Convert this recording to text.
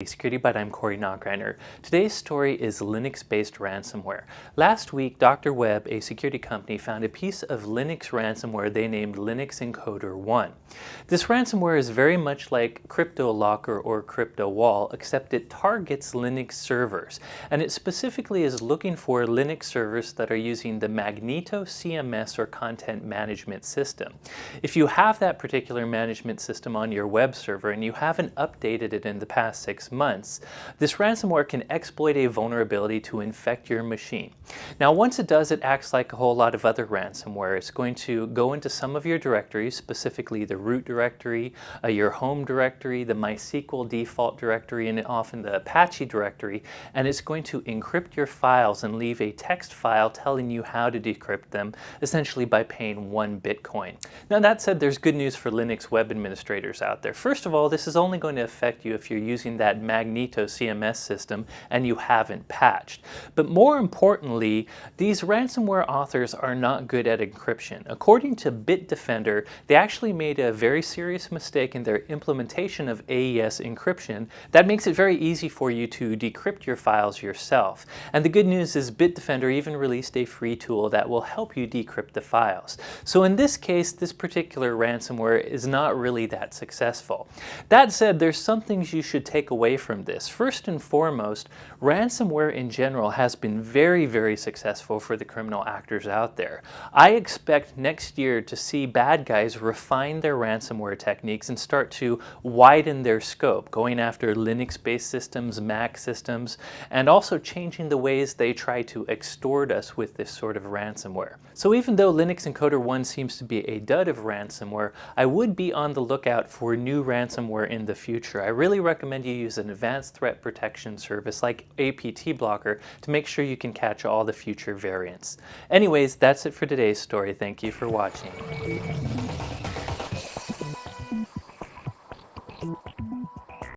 Security, but I'm Corey Knockreiner. Today's story is Linux-based ransomware. Last week, Dr. Webb, a security company, found a piece of Linux ransomware they named Linux Encoder 1. This ransomware is very much like CryptoLocker or CryptoWall, except it targets Linux servers, and it specifically is looking for Linux servers that are using the Magneto CMS or content management system. If you have that particular management system on your web server and you haven't updated it in the past 6 months, this ransomware can exploit a vulnerability to infect your machine. Now, once it does, it acts like a whole lot of other ransomware. It's going to go into some of your directories, specifically the root directory, your home directory, the MySQL default directory, and often the Apache directory, and it's going to encrypt your files and leave a text file telling you how to decrypt them, essentially by paying 1 Bitcoin. Now, that said, there's good news for Linux web administrators out there. First of all, this is only going to affect you if you're using that Magneto CMS system and you haven't patched. But more importantly, these ransomware authors are not good at encryption. According to Bitdefender, they actually made a very serious mistake in their implementation of AES encryption that makes it very easy for you to decrypt your files yourself. And the good news is Bitdefender even released a free tool that will help you decrypt the files. So in this case, this particular ransomware is not really that successful. That said, there's some things you should take away from this. First and foremost, ransomware in general has been very successful for the criminal actors out there. I expect next year to see bad guys refine their ransomware techniques and start to widen their scope, going after Linux-based systems, Mac systems, and also changing the ways they try to extort us with this sort of ransomware. So even though Linux Encoder 1 seems to be a dud of ransomware, I would be on the lookout for new ransomware in the future. I really recommend you use an advanced threat protection service like APT Blocker to make sure you can catch all the future variants. Anyways, that's it for today's story. Thank you for watching.